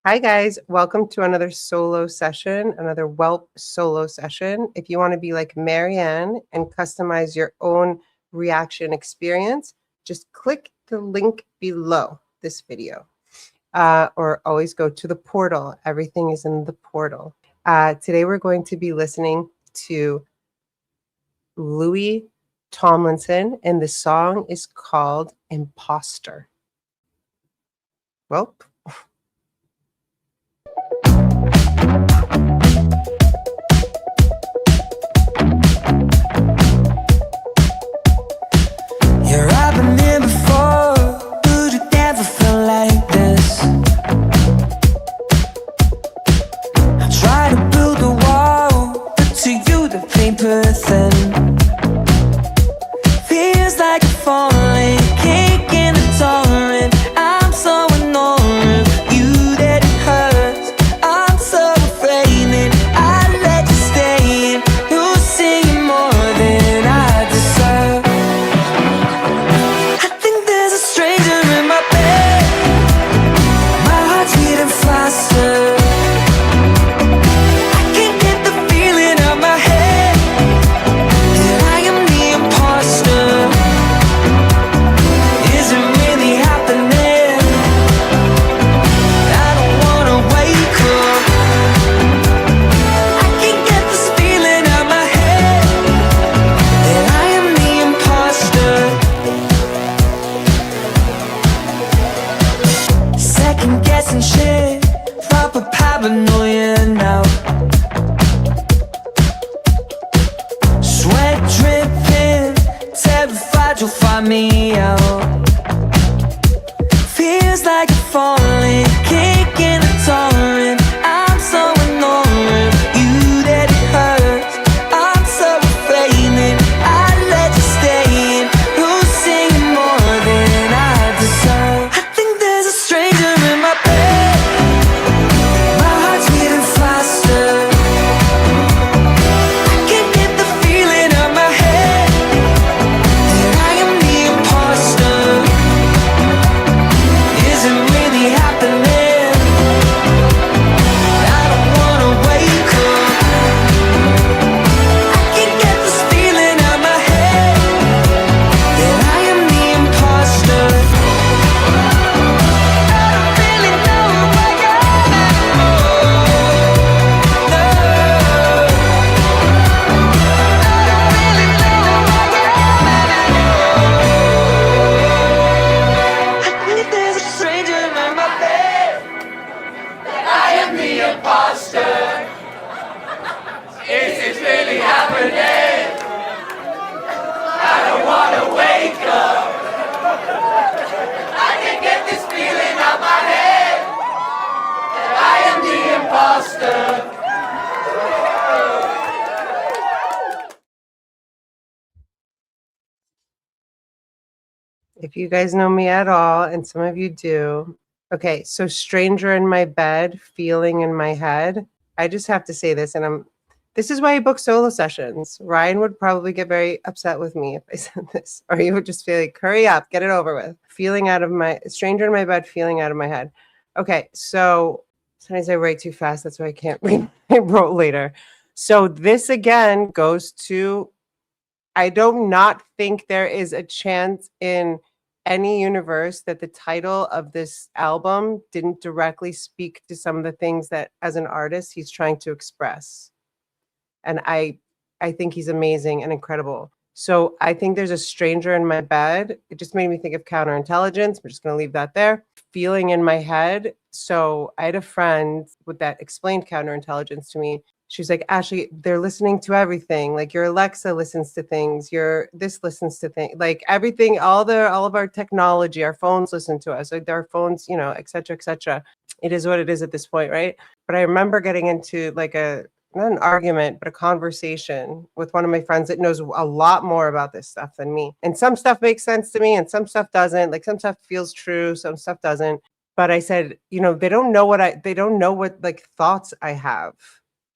Hi, guys. Welcome to another solo session, another Welp Solo Session. If you want to be like Maryanne and customize your own reaction experience, just click the link below this video or always go to the portal. Everything is in the portal. Today, we're going to be listening to Louis Tomlinson, and the song is called Imposter. Welp. I've been here before, but it never felt like this. I try to build a wall, but to you the paper thin. Feels like a falling, kicking a torrent. I'm so annoying, you that it hurts. I'm so afraid that I let you stay in. You're seeing more than I deserve. Guessing shit, proper paranoia now. Sweat dripping, terrified you'll find me out. Feels like I'm falling, kicking a torrent. I'm so annoying, you that it hurts. I'm so afraid that I let you stay in. Who's singing more than I deserve? I think there's a stranger in my bed. My heart's beating faster. I can't get the feeling out my head that I am the imposter. Is it really happening? I don't wanna wake up. I can't get this feeling out my head that I am the imposter. I don't really know who I am anymore. No, I don't really know who I am anymore. I think there's a stranger in my bed. I am the imposter. Is this really happening? I don't wanna wake up. I can get this feeling out my head that I am the imposter. If you guys know me at all, and some of you do. Okay, so stranger in my bed, feeling in my head. I just have to say this, and this is why I book solo sessions. Ryan would probably get very upset with me if I said this, or he would just feel like, hurry up, get it over with. Stranger in my bed, feeling out of my head. Okay, so sometimes I write too fast. That's why I can't read. I wrote later. So this again goes to, I do not think there is a chance in any universe that the title of this album didn't directly speak to some of the things that as an artist he's trying to express. And I think he's amazing and incredible. So I think there's a stranger in my bed. It just made me think of counterintelligence. We're just going to leave that there. Feeling in my head. So I had a friend that explained counterintelligence to me. She's like, Ashley, they're listening to everything. Like your Alexa listens to things. This listens to things. Like everything, all of our technology, our phones listen to us. Like their phones, et cetera, et cetera. It is what it is at this point, right? But I remember getting into like not an argument, but a conversation with one of my friends that knows a lot more about this stuff than me. And some stuff makes sense to me and some stuff doesn't. Like some stuff feels true, some stuff doesn't. But I said, they don't know what like thoughts I have.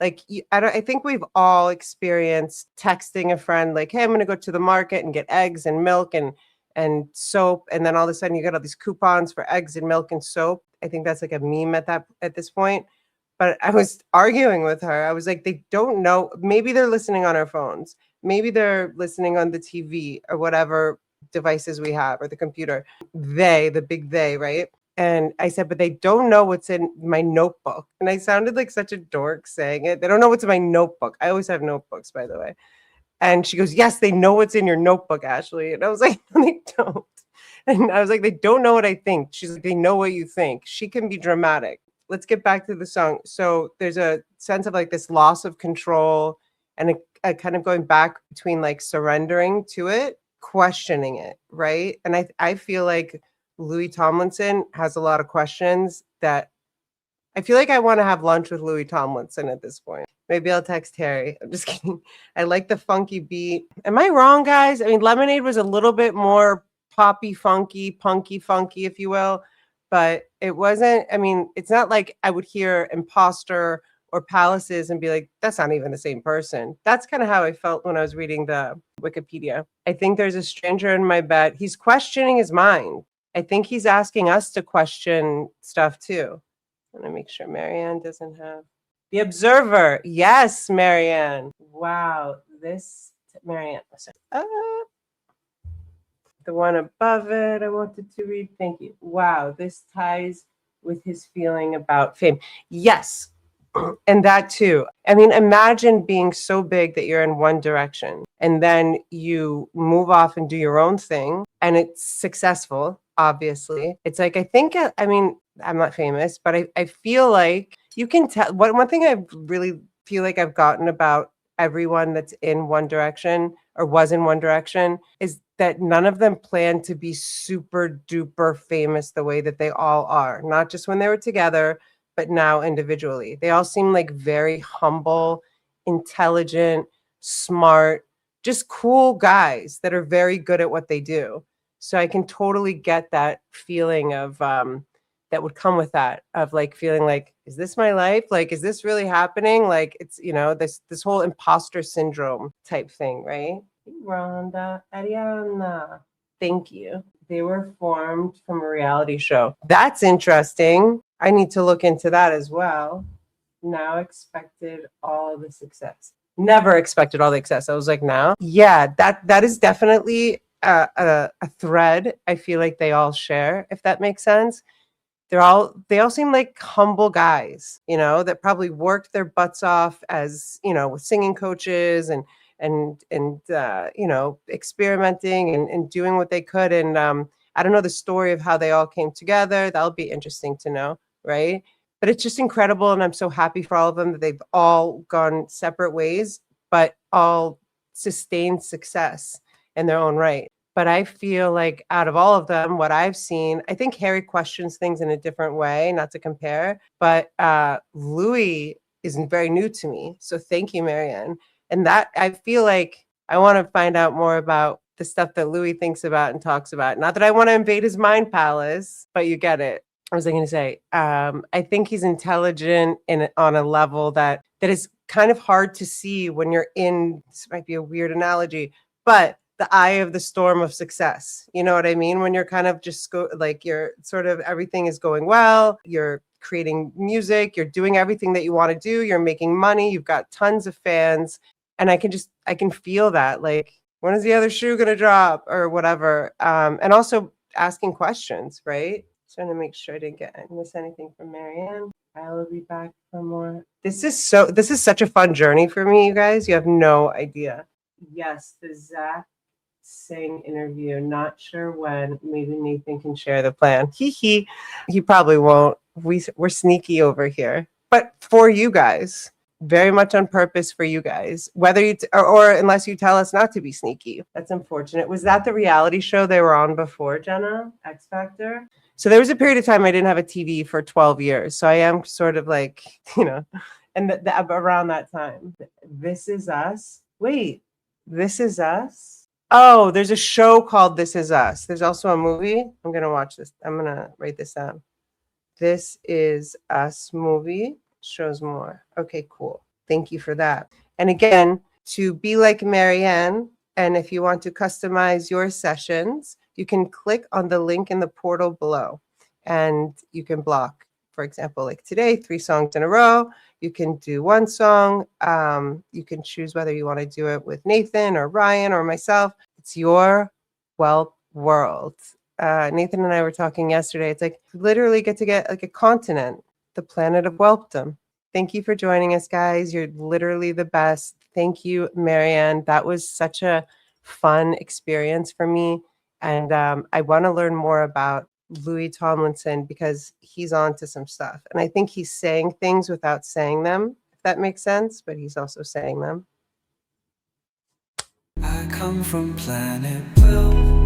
Like, I think we've all experienced texting a friend like, hey, I'm going to go to the market and get eggs and milk and soap. And then all of a sudden you get all these coupons for eggs and milk and soap. I think that's like a meme at this point. But I was arguing with her. I was like, they don't know. Maybe they're listening on our phones. Maybe they're listening on the TV or whatever devices we have or the computer. The big they, right? And I said, but they don't know what's in my notebook. And I sounded like such a dork saying it. They don't know what's in my notebook. I always have notebooks, by the way. And she goes, yes, they know what's in your notebook, Ashley. And I was like, no, they don't. And I was like, they don't know what I think. She's like, they know what you think. She can be dramatic. Let's get back to the song. So there's a sense of like this loss of control and a kind of going back between like surrendering to it, questioning it, right? And I feel like Louis Tomlinson has a lot of questions that I feel like I want to have lunch with Louis Tomlinson at this point. Maybe I'll text Harry. I'm just kidding. I like the funky beat. Am I wrong, guys? I mean, Lemonade was a little bit more poppy, funky, punky, funky, if you will, but it wasn't. I mean, it's not like I would hear Imposter or Palaces and be like, that's not even the same person. That's kind of how I felt when I was reading the Wikipedia. I think there's a stranger in my bed. He's questioning his mind. I think he's asking us to question stuff too. I want to make sure Maryanne doesn't have the observer. Yes, Maryanne. Wow, this Maryanne. The one above it, I wanted to read. Thank you. Wow, this ties with his feeling about fame. Yes, and that too. I mean, imagine being so big that you're in one direction and then you move off and do your own thing and it's successful, obviously. It's like, I think, I mean, I'm not famous, but I feel like you can tell. One thing I really feel like I've gotten about everyone that's in one direction or was in one direction is that none of them plan to be super duper famous the way that they all are, not just when they were together, but now individually. They all seem like very humble, intelligent, smart, just cool guys that are very good at what they do. So I can totally get that feeling of that would come with that, of like feeling like, is this my life? Like, is this really happening? Like, it's, you know, this whole imposter syndrome type thing, right? Rhonda, Ariana, thank you. They were formed from a reality show. That's interesting. I need to look into that as well. Now expected all the success. Never expected all the success. I was like, now, yeah, that is definitely a thread. I feel like they all share, if that makes sense. They all seem like humble guys, you know, that probably worked their butts off as, you know, with singing coaches and you know, experimenting and doing what they could. And I don't know the story of how they all came together. That'll be interesting to know, right? But it's just incredible, and I'm so happy for all of them that they've all gone separate ways, but all sustained success in their own right. But I feel like out of all of them, what I've seen, I think Harry questions things in a different way, not to compare, but Louis is very new to me. So thank you, Maryanne. And that, I feel like I want to find out more about the stuff that Louis thinks about and talks about. Not that I want to invade his mind palace, but you get it. What was I going to say? I think he's intelligent on a level that is kind of hard to see when you're in, this might be a weird analogy, but the eye of the storm of success. You know what I mean? When you're kind of just like you're sort of, everything is going well. You're creating music. You're doing everything that you want to do. You're making money. You've got tons of fans. And I can feel that, like, when is the other shoe going to drop or whatever? And also asking questions, right? Trying to make sure I didn't miss anything from Maryanne. I will be back for more. This is such a fun journey for me, you guys. You have no idea. Yes, the Zach Singh interview. Not sure when. Maybe Nathan can share the plan. He probably won't. We're sneaky over here, but for you guys, very much on purpose for you guys. Whether you or unless you tell us not to be sneaky. That's unfortunate. Was that the reality show they were on before, Jenna? X Factor. So there was a period of time I didn't have a TV for 12 years. So I am sort of like, you know, and around that time. This Is Us. Wait, This Is Us? Oh, there's a show called This Is Us. There's also a movie. I'm going to watch this. I'm going to write this down. This Is Us movie shows more. Okay, cool. Thank you for that. And again, to be like Maryanne, and if you want to customize your sessions, you can click on the link in the portal below. and you can block. For example, like today, 3 songs in a row. You can do 1 song. You can choose whether you want to do it with Nathan or Ryan or myself. It's your Welp world. Nathan and I were talking yesterday. It's like you literally get to get like a continent, the planet of Welpdom. Thank you for joining us, guys. You're literally the best. Thank you, Maryanne. That was such a fun experience for me. And I want to learn more about Louis Tomlinson because he's on to some stuff. And I think he's saying things without saying them, if that makes sense, but he's also saying them. I come from planet Welp.